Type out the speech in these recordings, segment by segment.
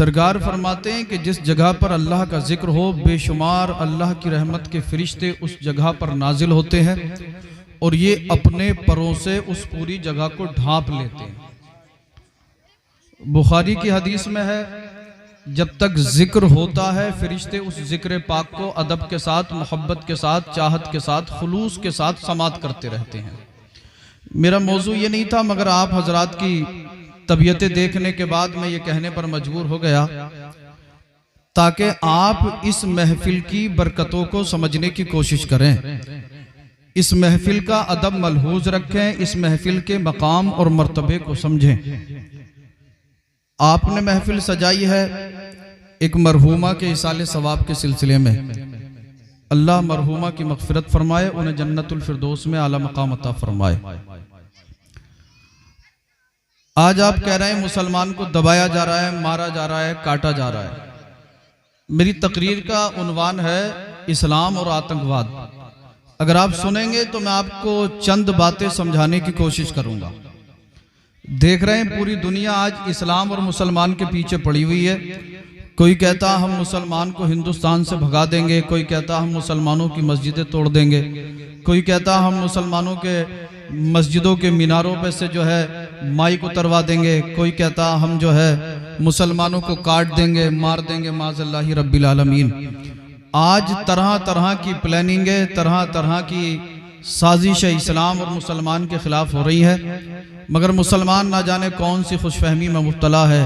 सरकार फरमाते हैं कि जिस जगह पर अल्लाह का जिक्र हो बेशुमार अल्लाह की रहमत के फरिश्ते उस जगह पर नाजिल होते हैं और ये अपने परों से उस पूरी जगह को ढांप लेते हैं। बुखारी की हदीस में है, जब तक जिक्र होता है फरिश्ते उस जिक्र पाक को अदब के साथ, मोहब्बत के साथ, चाहत के साथ, खुलूस के साथ समात करते रहते हैं। मेरा मौजू ये नहीं था, मगर आप हजरात की तबीयतें देखने के बाद मैं ये कहने पर मजबूर हो गया ताकि आप इस महफिल की बरकतों को समझने की कोशिश करें, इस महफिल का अदब मलहूज रखें, इस महफिल के मकाम और मर्तबे को समझें। आपने महफिल सजाई है एक मरहूमा के इसाले सवाब के सिलसिले में। अल्लाह मरहूमा की मगफिरत फरमाए, उन्हें जन्नतुल फिरदौस में आला मकाम अता फरमाए। आज आप कह रहे हैं मुसलमान को दबाया जा रहा है, मारा जा रहा है, काटा जा रहा है। मेरी तकरीर का उन्वान है इस्लाम और आतंकवाद। अगर आप सुनेंगे तो मैं आपको चंद बातें समझाने की कोशिश करूंगा। देख रहे हैं पूरी दुनिया आज इस्लाम और मुसलमान के पीछे पड़ी हुई है। कोई कहता हम मुसलमान को हिंदुस्तान से भगा देंगे, कोई कहता हम मुसलमानों की मस्जिदें तोड़ देंगे, कोई कहता हम मुसलमानों के मस्जिदों के मीनारों पे से जो है माइक उतरवा देंगे, कोई कहता हम जो है मुसलमानों को काट देंगे, मार देंगे, माज़ल्लाहि रब्बिल आलमीन। आज तरह तरह की प्लानिंग है, तरह तरह की साजिश इस्लाम और मुसलमान के खिलाफ हो रही है, मगर मुसलमान ना जाने कौन सी खुशफहमी में मुब्तला है।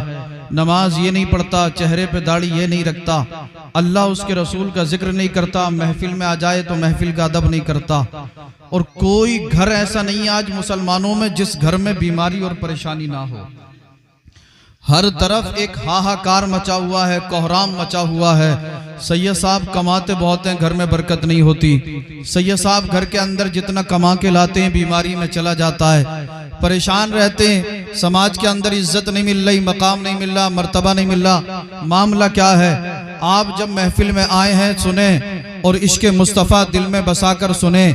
नमाज ये नहीं पढ़ता, चेहरे पे दाढ़ी ये नहीं रखता, अल्लाह उसके रसूल का जिक्र नहीं करता, महफिल में आ जाए तो महफिल का अदब नहीं करता। और कोई घर ऐसा नहीं है आज मुसलमानों में जिस घर में बीमारी और परेशानी ना हो। हर तरफ एक हाहाकार मचा हुआ है, कोहराम मचा हुआ है। सैयद साहब कमाते बहुत हैं, घर में बरकत नहीं होती। सैयद साहब घर के अंदर जितना कमा के लाते हैं बीमारी में चला जाता है, परेशान रहते हैं, समाज के अंदर इज्जत नहीं मिल रही, मकाम नहीं मिल रहा, मर्तबा नहीं मिल रहा। मामला क्या है? आप जब महफिल में आए हैं सुने और इश्क़ मुस्तफ़ा दिल में बसाकर सुने।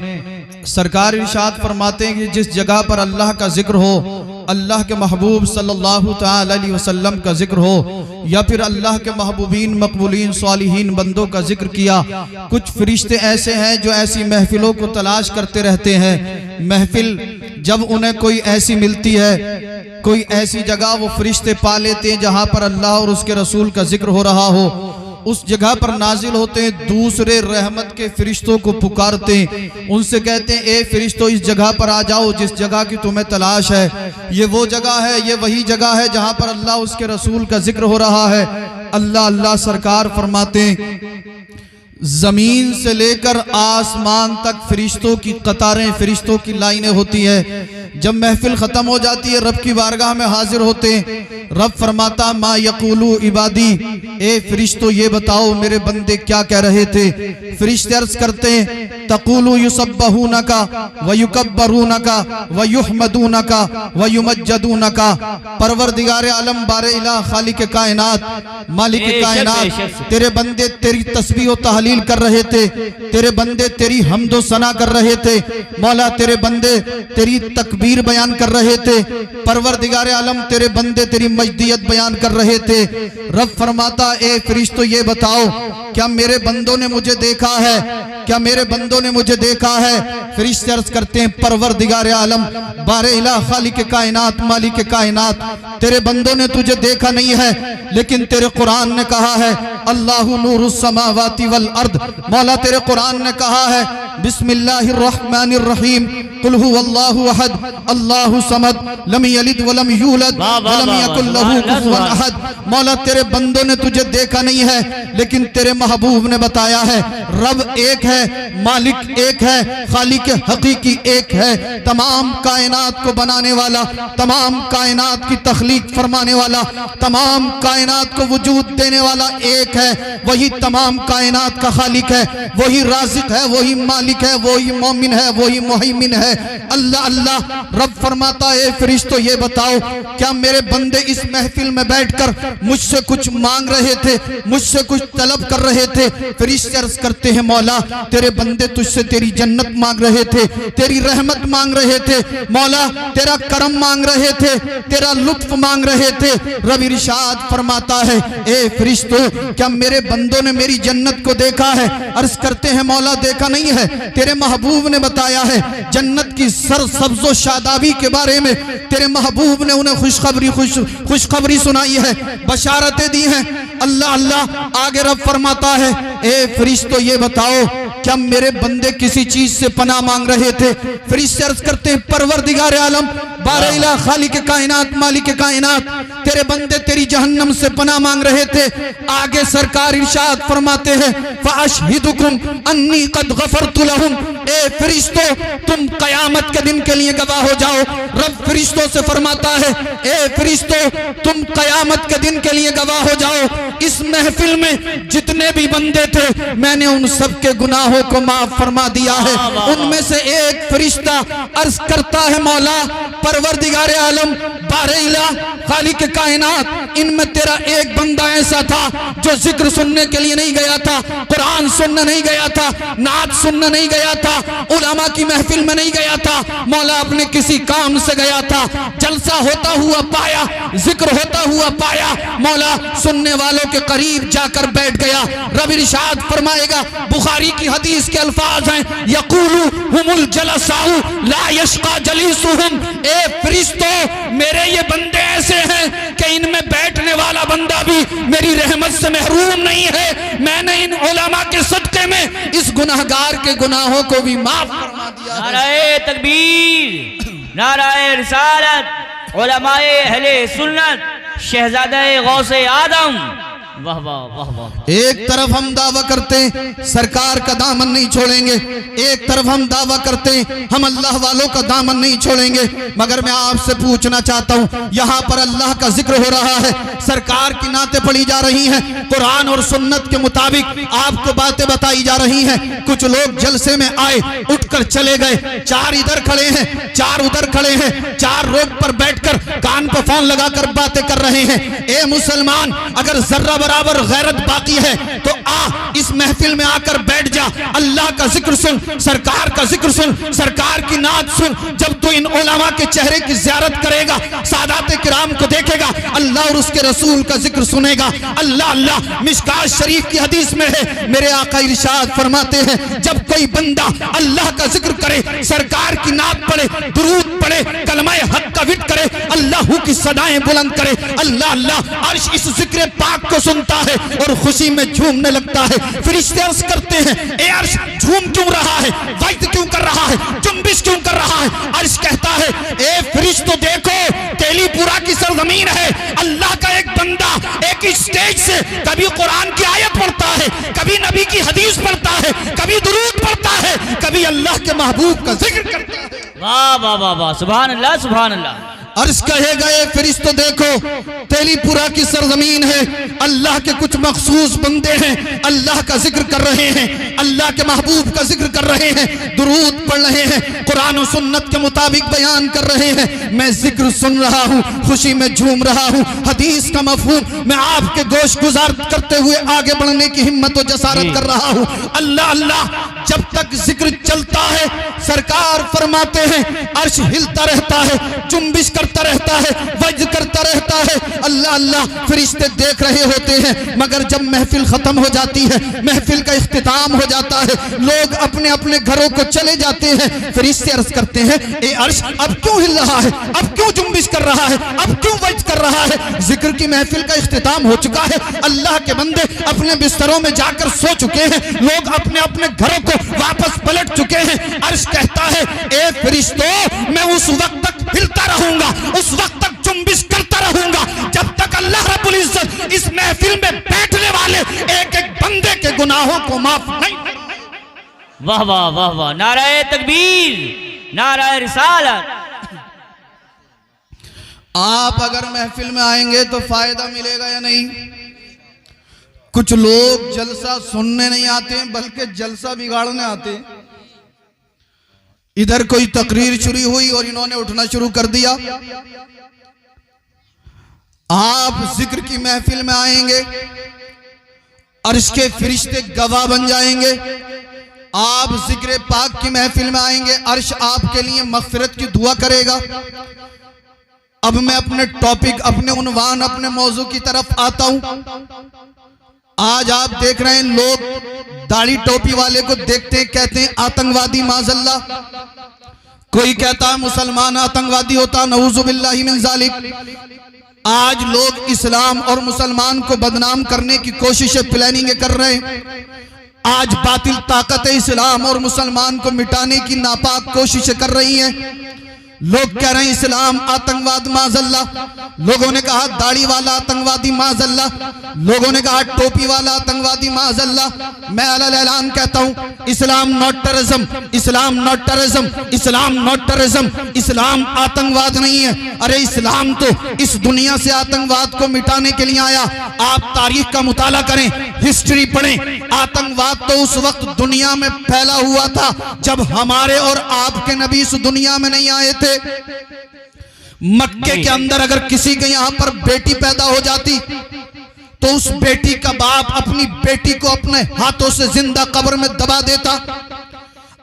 सरकार इरशाद फरमाते हैं कि जिस जगह पर अल्लाह का जिक्र हो, अल्लाह के महबूब सल्लल्लाहु तआला अलैहि वसल्लम का जिक्र हो, या फिर अल्लाह के महबूबीन मकबूलीन सालिहीन बंदों का जिक्र किया, कुछ फरिश्ते ऐसे हैं जो ऐसी महफिलों को तलाश करते रहते हैं। महफिल जब उन्हें कोई ऐसी मिलती है, कोई ऐसी जगह वो फरिश्ते पा लेते हैं जहां पर अल्लाह और उसके रसूल का जिक्र हो रहा हो, उस जगह पर नाजिल होते हैं, दूसरे रहमत के फरिश्तों को पुकारते हैं, उनसे कहते हैं ए फरिश्तों इस जगह पर आ जाओ जिस जगह की तुम्हें तलाश है। ये वो जगह है, ये वही जगह है जहां पर अल्लाह उसके रसूल का जिक्र हो रहा है। अल्लाह अल्लाह सरकार फरमाते हैं जमीन से लेकर आसमान तक फरिश्तों की कतारें, फरिश्तों की लाइनें होती है। जब महफिल खत्म हो जाती है, रब की बारगाह में हाजिर होते हैं। रब फरमाता मा यकूलू इबादी, ए फरिश्तों ये बताओ मेरे बंदे क्या कह रहे थे। फरिश्ते अर्ज करते हैं तकूलू युसब्बहूनका व युकब्बरूनका व युहमदूनका व युमज्जदूनका। परवरदिगार आलम बारे इलाह खालिक कायनात मालिक कायनात, तेरे बंदे तेरी तस्बीह व तहलील कर रहे थे, तेरे बंदे तेरी हम्दो सना कर रहे थे, मौला तेरे बंदे तेरी तकबीर बयान कर रहे थे, परवरदिगार आलम तेरे बंदे तेरी मजदियत बयान कर रहे थे। रब फरमाता ए फरिश्तों ये बताओ क्या मेरे बंदों ने मुझे देखा है, क्या मेरे बंदों ने मुझे देखा है। फरिश्ते अर्ज करते हैं परवरदिगार आलम बारे इलाह खालिक कायनात मालिक कायनात, तेरे बंदों ने तुझे देखा नहीं है, लेकिन तेरे कुरान ने कहा है अल्लाहु नूरुस समावाति वल अर्द, मौला तेरे कुरान ने कहा है बिस्मिल्लाहिर रहमानिर रहीम कुल हुवल्लाहु अहद अल्लाहु समद लम यलिद व लम यूलद व लम यकुल लहू कुफुवन अहद। मौला तेरे बंदों ने तुझे देखा नहीं है, लेकिन तेरे महबूब ने बताया है रब एक है, मालिक एक है, खालिक हकीकी एक है, तमाम कायनात को बनाने वाला, तमाम कायनात की तख्लीक फरमाने वाला, तमाम कायनात को वजूद देने वाला एक है। वही तमाम कायनात का खालिक है, वही राज़िक है, वही मालिक है, वही मोमिन है, वही मुहैमिन है। है। अल्लाह अल्लाह। रब फरमाता है फरिश्तों ये बताओ क्या मेरे बंदे इस महफिल में बैठकर मुझसे कुछ मांग रहे थे, मुझसे कुछ तलब कर रहे थे? फरिश्ते अर्ज करते हैं मौला तेरे बंदे तुझसे तेरी जन्नत मांग रहे थे, तेरी रहमत मांग रहे थे, मौला तेरा करम मांग रहे थे, तेरा लुत्फ मांग रहे थे। रब इरशाद फरमाता है ए फरिश्तों क्या मेरे बंदों ने मेरी जन्नत को देखा है? अर्ज करते हैं मौला देखा नहीं है, तेरे महबूब ने बताया है जन्नत की सरसब्ज़ो शादाबी के बारे में तेरे महबूब ने उन्हें खुशखबरी सुनाई है, बशारतें दी हैं। अल्लाह अल्लाह। आगे रब फरमाता है ए फरिश्तों ये बताओ क्या मेरे बंदे किसी चीज से पनाह मांग रहे थे? फरिश्ते अर्ज करते हैं परवरदिगार आलम बारइला खालिक कायनात मालिक कायनात तेरे बंदे तेरी जहन्नम से पनाह मांग रहे थे। आगे सरकार इरशाद फरमाते हैं फअशहिदुकुम अन्नी कद गफरतु लहुम। ए फरिश्तों तुम कयामत के दिन के लिए गवाह हो जाओ। रब फरिश्तों से फरमाता है ए फरिश्तों तुम कयामत के दिन के लिए गवाह हो जाओ। इस महफिल में जितने भी बंदे थे मैंने उन सब के गुनाहों को माफ फरमा दिया है। उनमें से एक फरिश्ता अर्ज करता है मौला परवरदिगार आलम बारइला खालिक कायनात इनमें तेरा एक बंदा ऐसा था जो जिक्र सुनने के लिए नहीं गया था, कुरान सुनने नहीं गया था, नात सुनने नहीं गया था, उलमा की महफिल में नहीं गया था, मौला अपने किसी काम से गया था, जलसा होता हुआ पाया, जिक्र होता हुआ पाया, मौला सुनने वालों के करीब जाकर बैठ गया। रब इरशाद फरमाएगा बुखारी की हदीस के अल्फाज हैं यकूलु हुमुल जलसाउ ला यशका जलीसुहुम। ए फरिश्तों मेरे ये बंदे ऐसे हैं कि इनमें बैठने वाला बंदा भी मेरी रहमत से महरूम नहीं है। मैंने इन उलमा के सदके में इस गुनाहगार के गुनाहों को भी माफ फरमा दिया है। नाराए तकबीर, नाराए रिसालत, उलमाए अहले सुन्नत, शहजादे गौसे आदम। वाह वाह वाह वाह। एक तरफ हम दावा करते हैं सरकार का दामन नहीं छोड़ेंगे, एक तरफ हम दावा करते हैं हम अल्लाह वालों का दामन नहीं छोड़ेंगे, मगर मैं आपसे पूछना चाहता हूँ यहाँ पर अल्लाह का जिक्र हो रहा है, सरकार की नातें पढ़ी जा रही हैं, कुरान और सुन्नत के मुताबिक आपको बातें बताई जा रही हैं। कुछ लोग जलसे में आए उठकर चले गए, चार इधर खड़े हैं, चार उधर खड़े हैं, चार रोड पर बैठकर कान पर फोन लगाकर बातें कर रहे हैं। ए मुसलमान अगर जर्रा बराबर गैरत बाकी है तो आ इस महफिल में आकर बैठ जा, अल्लाह का जिक्र सुन, सरकार का जिक्र सुन, सरकार की नात सुन। जब तू इन उलमा के चेहरे की ज़ियारत करेगा, सादात किराम को देखेगा, अल्लाह और उसके रसूल का जिक्र सुनेगा। अल्लाह अल्लाह। मिशकात शरीफ की हदीस में है मेरे आका इरशाद फरमाते हैं जब कोई बंदा अल्लाह का जिक्र करे, सरकार की नात पढ़े, दुरूद पढ़े, कलमाए हक का विट करे, अल्लाह की सदाएं बुलंद करे, अल्लाह अल्लाह अर्श इस जिक्र पाक को सुनता है और खुशी में झूमने लगता है। फरिश्ते अर्ज करते हैं ए अर्श झूम क्यों रहा है, वक्त क्यों कर रहा है, जुम्बिश क्यों कर रहा है? अर्श कहता है ए फरिश्तों देखो तेलीपुरा की सरजमीन है, अल्लाह का एक बंदा एक स्टेज से कभी कुरान की आयत पढ़ता है, कभी नबी की हदीस पढ़ता है, कभी दुरूद पढ़ता है, कभी अल्लाह के महबूब का जिक्र करता है। वाह वाह वाह वाह, सुभान अल्लाह सुभान अल्लाह। अर्श कहेगा ये फरिश्तों देखो तेलीपुरा की सरजमीन है, अल्लाह के कुछ मखसूस बंदे हैं, अल्लाह का जिक्र कर रहे हैं, अल्लाह के महबूब का जिक्र कर रहे हैं, दुरूद पढ़ रहे हैं, कुरान और सुन्नत के मुताबिक बयान कर रहे हैं। मैं जिक्र सुन रहा हूँ, खुशी में झूम रहा हूँ, हदीस का मफहूम मैं आपके गोश गुजार करते हुए आगे बढ़ने की हिम्मत और जसारत कर रहा हूँ। अल्लाह अल्लाह। जब तक जिक्र चलता है सरकार फरमाते हैं अर्श हिलता रहता है, जुम्बिश करता रहता है, वज्र करता रहता है। अल्लाह अल्लाह। फरिश्ते देख रहे होते हैं, मगर जब महफिल खत्म हो जाती है, महफिल का इख्तिताम हो जाता है, लोग अपने अपने घरों को चले जाते हैं, फरिश्ते अर्ज करते हैं ए अर्श अब क्यों हिल रहा है, अब क्यों जुम्बिश कर रहा है, अब क्यों वज्र कर रहा है? जिक्र की महफिल का इख्तिताम हो चुका है, अल्लाह के बंदे अपने बिस्तरों में जाकर सो चुके हैं, लोग अपने अपने घरों को वापस पलट चुके हैं। अर्श कहता है ए फरिश्तों मैं उस वक्त तक हिलता रहूंगा, उस वक्त तक जुम्बिश करता रहूंगा जब तक अल्लाह रब्बुल इज्जत इस महफिल में बैठने वाले एक एक बंदे के गुनाहों को माफ नहीं। वाह वाह वाह वाह, नाराए तकबीर, नाराए रिसालत। आप अगर महफिल में आएंगे तो फायदा मिलेगा या नहीं? कुछ लोग जलसा सुनने नहीं आते बल्कि जलसा बिगाड़ने आते। इधर कोई तकरीर शुरू हुई और इन्होंने उठना शुरू कर दिया। आप जिक्र की महफिल में आएंगे, अर्श के फरिश्ते गवाह बन जाएंगे। आप जिक्र पाक की महफिल में आएंगे, अर्श आपके लिए मगफिरत की दुआ करेगा। अब मैं अपने टॉपिक, अपने उन्वान, अपने मौजू की तरफ आता हूं। आज आप देख रहे हैं लोग दाढ़ी टोपी वाले को देखते हैं, कहते हैं आतंकवादी माज़ल्ला। कोई कहता है मुसलमान आतंकवादी होता, नऊजुबिल्लाहि मिन ज़ालिक। आज लोग इस्लाम और मुसलमान को बदनाम करने की कोशिशें, प्लानिंग कर रहे हैं। आज बातिल ताकत इस्लाम और मुसलमान को मिटाने की नापाक कोशिशें कर रही हैं। लोग कह रहे हैं इस्लाम आतंकवाद माज़ल्ला। लोगों ने कहा दाढ़ी वाला आतंकवादी माज़ल्ला। लोगों ने कहा टोपी वाला आतंकवादी माज़ल्ला। मैं अलल ऐलान कहता हूं, Islam not terrorism, Islam not terrorism, Islam not terrorism. इस्लाम आतंकवाद नहीं है। अरे इस्लाम तो इस दुनिया से आतंकवाद को मिटाने के लिए आया। आप तारीख का मुताला करें, हिस्ट्री पढ़ें। आतंकवाद तो उस वक्त दुनिया में फैला हुआ था जब हमारे और आपके नबी इस दुनिया में नहीं आए थे। मक्के के अंदर अगर किसी के यहां पर बेटी पैदा हो जाती तो उस बेटी का बाप अपनी बेटी को अपने हाथों से जिंदा कब्र में दबा देता।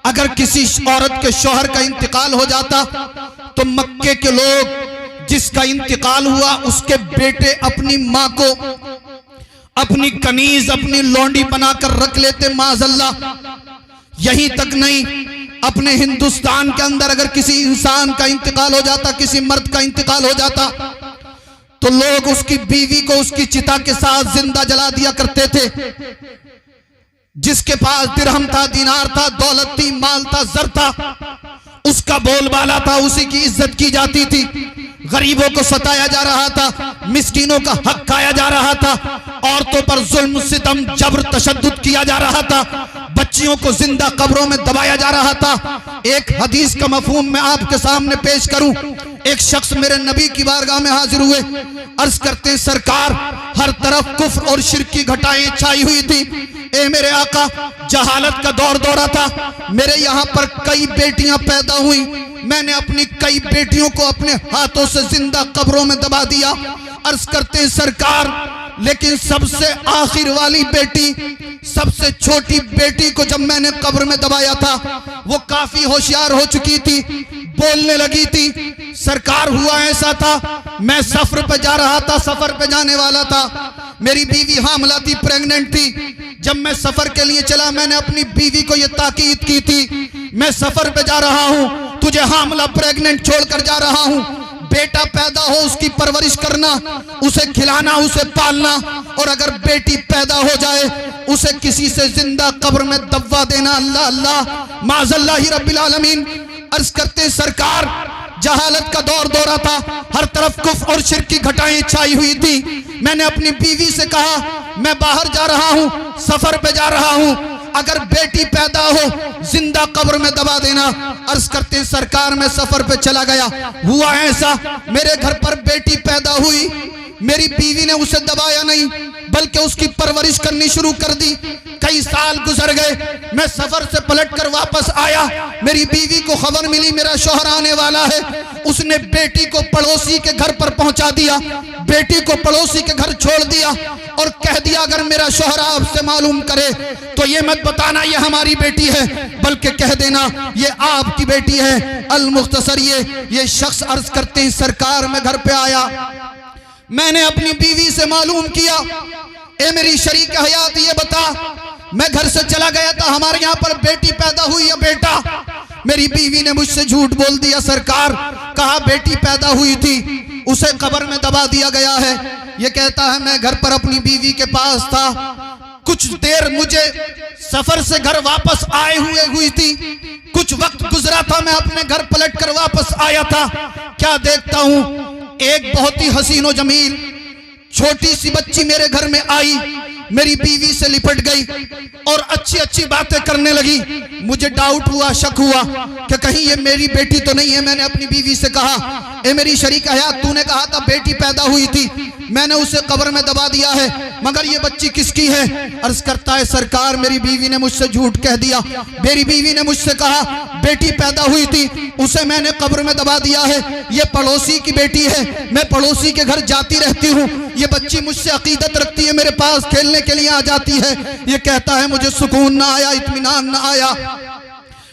अगर किसी औरत के शौहर का इंतकाल हो जाता तो मक्के के लोग, जिसका इंतकाल हुआ उसके बेटे अपनी मां को अपनी कनीज, अपनी लौंडी बनाकर रख लेते माज़ल्ला। यहीं तक नहीं, अपने हिंदुस्तान के अंदर अगर किसी इंसान का इंतकाल हो जाता, किसी मर्द का इंतकाल हो जाता, तो लोग उसकी बीवी को उसकी चिता के साथ जिंदा जला दिया करते थे। जिसके पास दिरहम था, दिनार था, दौलत थी, माल था, जर था, उसका बोलबाला था, उसी की इज्जत की जाती थी। गरीबों को सताया जा रहा था, मिस्कीनों का हक खाया जा रहा था, औरतों पर जुल्म, सितम, जबर, तशद्दुद किया जा रहा था, बच्चियों को जिंदा कब्रों में दबाया जा रहा था। एक हदीस का मफहूम मैं आपके सामने पेश करूं। एक शख्स मेरे नबी की बारगाह में हाजिर हुए, अर्ज करते हैं सरकार, हर तरफ कुफ्र और शिर्क की घटाएं छाई हुई थी। ए मेरे आका, जहालत का दौर दौरा था, मेरे यहाँ पर कई बेटियां पैदा हुई, मैंने अपनी कई बेटियों को अपने हाथों से जिंदा कब्रों में दबा दिया। अर्ज करते हैं सरकार, लेकिन सबसे आखिर वाली बेटी, सबसे छोटी बेटी को जब मैंने कब्र में दबाया था, वो काफी होशियार हो चुकी थी, बोलने लगी थी। सरकार हुआ ऐसा था, मैं सफर पे जा रहा था, सफर पे जाने वाला था, मेरी बीवी हामला थी, प्रेग्नेंट थी। जब मैं सफर के लिए चला, मैंने अपनी बीवी को यह ताकीद की थी, मैं सफर पे जा रहा हूं, तुझे हामला प्रेग्नेंट छोड़कर जा रहा हूं। बेटा पैदा हो उसकी परवरिश करना, उसे खिलाना, उसे पालना, और अगर बेटी पैदा हो जाए उसे किसी से जिंदा कब्र में दबवा देना। अल्लाह अल्लाह माज़ल्लाहि रब्बिल आलमीन। अर्ज करते सरकार, जहालत का दौर दौरा था, हर तरफ कुफ्र और शिर्क की घटाएं छाई हुई थी। मैंने अपनी बीवी से कहा, मैं बाहर जा रहा हूं, सफर पे जा रहा हूं, अगर बेटी पैदा हो जिंदा कब्र में दबा देना। अर्ज करते सरकार, मैं सफर पे चला गया, हुआ ऐसा, मेरे घर पर बेटी पैदा हुई, मेरी बीवी ने उसे दबाया नहीं बल्कि उसकी परवरिश करनी शुरू कर दी। कई साल गुजर गए, मैं सफर से पलटकर वापस आया, मेरी बीवी को खबर मिली मेरा शौहर आने वाला है। उसने बेटी को पड़ोसी के घर पर पहुंचा दिया, बेटी को पड़ोसी के घर छोड़ दिया और कह दिया अगर मेरा शौहर आपसे मालूम करे तो ये मत बताना ये हमारी बेटी है, बल्कि कह देना ये आपकी बेटी है। अल मुख्तसर ये शख्स अर्ज करते हैं सरकार, मैं घर पे आया, मैंने अपनी बीवी से मालूम किया, ए मेरी शरीक हयात ये बता, मैं घर से चला गया था, हमारे यहाँ पर बेटी पैदा हुई है बेटा। मेरी बीवी ने मुझसे झूठ बोल दिया सरकार, कहा बेटी पैदा हुई थी, उसे कब्र में दबा दिया गया है। ये कहता है मैं घर पर अपनी बीवी के पास था, कुछ देर मुझे सफर से घर वापस आए हुई थी, कुछ वक्त गुजरा था, मैं अपने घर पलट कर वापस आया था, क्या देखता हूं एक बहुत ही हसीनो जमील छोटी सी बच्ची मेरे घर में आई, मेरी बीवी से लिपट गई और अच्छी अच्छी बातें करने लगी। मुझे डाउट हुआ, शक हुआ कि कहीं ये मेरी बेटी तो नहीं है। मैंने अपनी बीवी से कहा, ए मेरी शरीक हयात, तूने कहा था बेटी पैदा हुई थी, मैंने उसे कब्र में दबा दिया है, मगर ये बच्ची किसकी है? अर्ज करता है सरकार मेरी बीवी ने मुझसे झूठ कह दिया। मेरी बीवी ने मुझसे कहा बेटी पैदा हुई थी, उसे मैंने कब्र में दबा दिया है, ये पड़ोसी की बेटी है, मैं पड़ोसी के घर जाती रहती हूँ, ये बच्ची मुझसे अकीदत रखती है, मेरे पास खेलने के लिए आ जाती है। ये कहता है मुझे सुकून ना आया, इत्मीनान ना आया,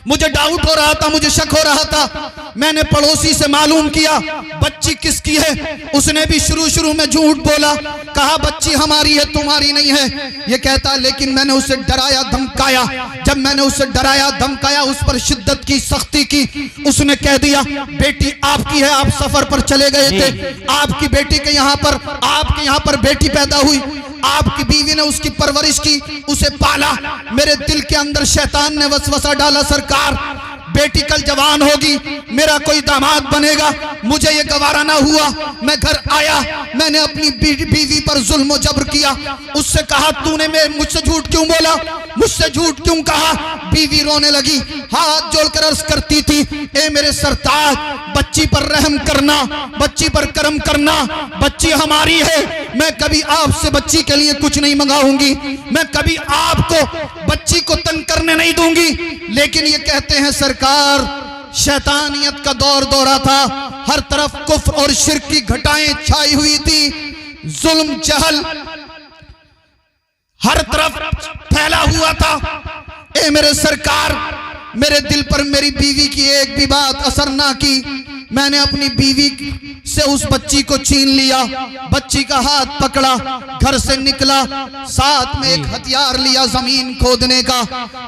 मुझे डाउट हो रहा था, मुझे शक हो रहा था। मैंने पड़ोसी से मालूम किया बच्ची किसकी है, उसने भी शुरू में झूठ बोला, कहा बच्ची हमारी है तुम्हारी नहीं है। ये कहता लेकिन मैंने उसे डराया धमकाया, जब मैंने उसे डराया धमकाया, उस पर शिद्दत की सख्ती की, उसने कह दिया बेटी आपकी है, आप सफर पर चले गए थे, आपकी बेटी के यहाँ पर, आपके यहाँ पर बेटी पैदा हुई, आपकी बीवी ने उसकी परवरिश की, उसे पाला। मेरे दिल के अंदर शैतान ने वसवसा डाला सरकार बेटी कल जवान होगी, मेरा कोई दामाद बनेगा, मुझे ये गवारा ना हुआ। मैं घर आया, मैंने अपनी बीवी पर जुल्म जबर किया, उससे कहा तूने मुझसे झूठ क्यों बोला, मुझसे झूठ क्यों कहा। बीवी रोने लगी, हाथ जोड़कर अर्ज करती थी ए मेरे सरताज बच्ची पर रहम करना, बच्ची पर करम करना, बच्ची हमारी है, मैं कभी आपसे बच्ची के लिए कुछ नहीं मंगाऊंगी, मैं कभी आपको बच्ची को तंग करने नहीं दूंगी। लेकिन ये कहते हैं सरकार शैतानियत का दौर दौरा था, हर तरफ कुफ्र और शिर्क की घटाएं छाई हुई थी, जुल्म जहल हर तरफ फैला हुआ था। ए मेरे सरकार मेरे दिल पर मेरी बीवी की एक भी बात असर ना की, मैंने अपनी बीवी से उस बच्ची को छीन लिया, बच्ची का हाथ पकड़ा, घर से निकला, साथ में एक हथियार लिया जमीन खोदने का।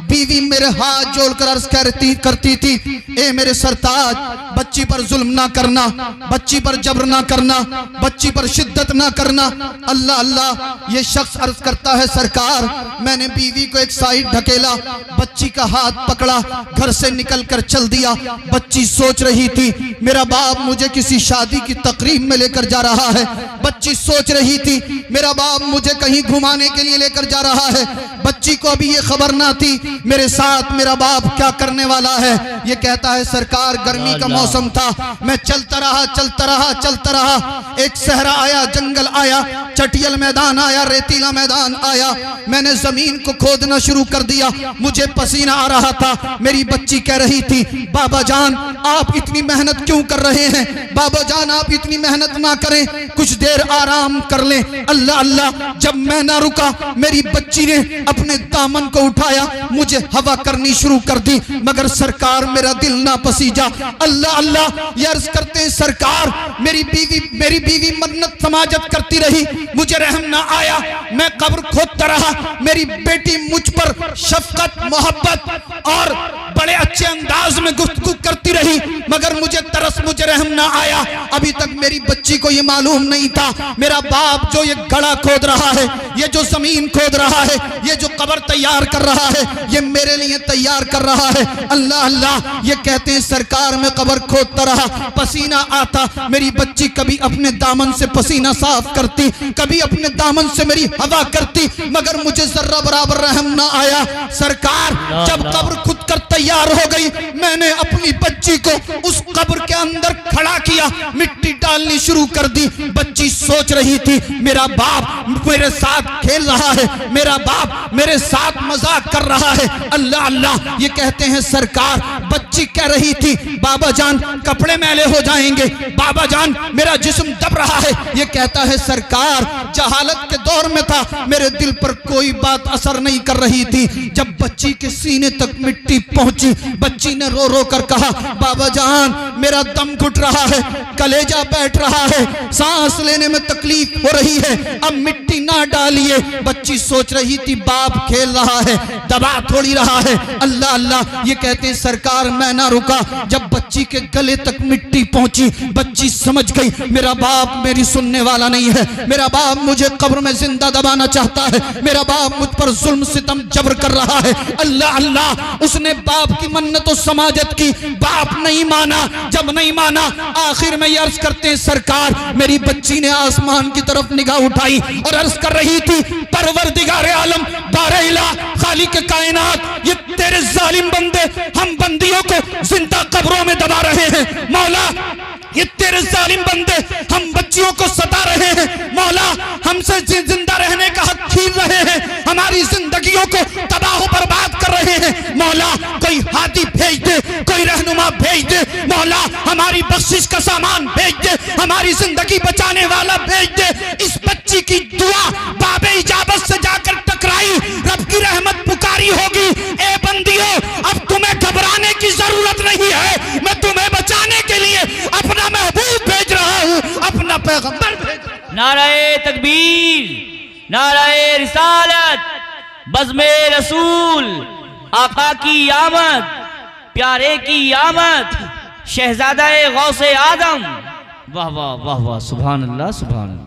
बीवी मेरे हाथ जोड़कर अर्ज करती थी ए मेरे सरताज बच्ची पर जुल्म ना करना, बच्ची पर जबर ना करना, बच्ची पर शिद्दत ना करना। अल्लाह अल्लाह ये शख्स अर्ज करता है सरकार मैंने बीवी को एक साइड ढकेला, बच्ची का हाथ पकड़ा, घर से निकल कर चल दिया। बच्ची सोच रही थी मेरा बाप मुझे किसी शादी की तकरीब में लेकर जा रहा है, बच्ची सोच रही थी मेरा बाप मुझे कहीं घुमाने के लिए लेकर जा रहा है, बच्ची को अभी ये खबर ना थी मेरे साथ मेरा बाप क्या करने वाला है। ये कहता है सरकार गर्मी का मौसम था, मैं चलता रहा, एक सहरा आया, जंगल आया, चटियल मैदान आया, रेतीला मैदान आया, मैंने जमीन को खोदना शुरू कर दिया, मुझे पसीना आ रहा था। मेरी बच्ची कह रही थी बाबा जान आप इतनी मेहनत क्यों कर रहे हैं, बाबा जान आप इतनी मेहनत ना करें, कुछ देर आराम कर लें। अल्लाह अल्लाह जब मैं ना रुका मेरी बच्ची ने अपने दामन को उठाया, मुझे हवा करनी शुरू कर दी, मगर सरकार मेरा दिल ना पसीजा। अल्लाह अल्लाह ये अर्ज करते हैं सरकार मेरी बीवी मन्नत समाजत करती रही, मुझे रहम ना आया, मैं कब्र खोदता रहा, मेरी बेटी मुझ पर शफकत मोहब्बत और बड़े अच्छे अंदाज में गुफ्तगू करती रही, मगर मुझे तरस मुझे रहम ना आया। अभी तक मेरी बच्ची को ये मालूम नहीं था मेरा बाप जो ये गड़ा खोद रहा है, ये जो जमीन खोद रहा है, ये जो कब्र तैयार कर रहा है, ये मेरे लिए तैयार कर रहा है। अल्लाह अल्लाह ये कहते हैं सरकार में कब्र खोदता रहा, पसीना आता, मेरी बच्ची कभी अपने दामन से पसीना साफ करती, कभी अपने दामन से मेरी हवा करती, मगर मुझे जर्रा बराबर रहम ना आया। सरकार जब कब्र खुद कर तैयार हो गई, मैंने अपनी बच्ची को उस कब्र के अंदर खड़ा किया, मिट्टी डालनी शुरू कर दी। बच्ची सोच रही थी मेरा बाप मेरे साथ खेल रहा है, मेरा बाप मेरे साथ मजाक कर रहा है। अल्लाह अल्लाह ये कहते हैं सरकार बच्ची कह रही थी बाबा जान कपड़े मैले हो जाएंगे, बाबा जान मेरा जिस्म दब रहा है। ये कहता है सरकार जहालत के दौर में था, मेरे दिल पर कोई बात असर नहीं कर रही थी। जब बच्ची के सीने तक मिट्टी पहुंची, बच्ची ने रो रो कर कहा बाबा जान मेरा दम घुट रहा है, कलेजा बैठ रहा है, सांस लेने में तकलीफ हो रही है, अब मिट्टी ना डालिए। बच्ची सोच रही थी बाप खेल रहा है, दबा थोड़ी रहा है। अल्लाह अल्लाह ये कहते हैं सरकार मैं ना रुका, जब बच्ची के गले तक मिट्टी पहुंची, बच्ची समझ गई मेरा बाप मेरी सुनने वाला नहीं है, मेरा बाप मुझे कब्र में जिंदा दबाना चाहता है, मेरा बाप मुझ पर जुल्म सितम जबर कर रहा है। अल्लाह अल्लाह उसने बाप की मन्नत और समाजत की, बाप नहीं माना। जब नहीं माना आखिर में ये अर्ज करते हैं सरकार मेरी बच्ची ने आसमान की तरफ निगाह उठाई और अर्ज कर रही थी परवरदिगार आलम बारइला खालिक कायनात ये तेरे जालिम बंदे हम बंदियों को जिंदा कब्रों में दबा रहे हैं, मौला ये तेरे जालिम बंदे हम बच्चियों को सता रहे हैं मौला, हमसे जिंदा रहने का हक छीन रहे हैं, हमारी जिंदगियों को तबाह बर्बाद कर रहे हैं मौला। कोई हादी भेज दे, कोई रहनुमा भेज दे मौला, हमारी बख्शिश का सामान भेज दे, हमारी जिंदगी बचाने वाला भेज दे। इस बच्ची की दुआ बाबे इजाबत से जाकर टकराई, रब की रहमत पुकारी होगी। ए बंदियों, अब तुम्हें घबराने की जरूरत नहीं है, मैं तुम्हें बचाने के लिए अपना महबूब भेज रहा हूं, अपना पैगंबर भेज रहा हूं। नाराए तकबीर, नाराए रिसालत, बज़्मे रसूल, आका की आमद, प्यारे की आमद, शहजादा गौसे आदम। वाह वाह वाह वाह, सुभान अल्लाह सुभान अल्लाह।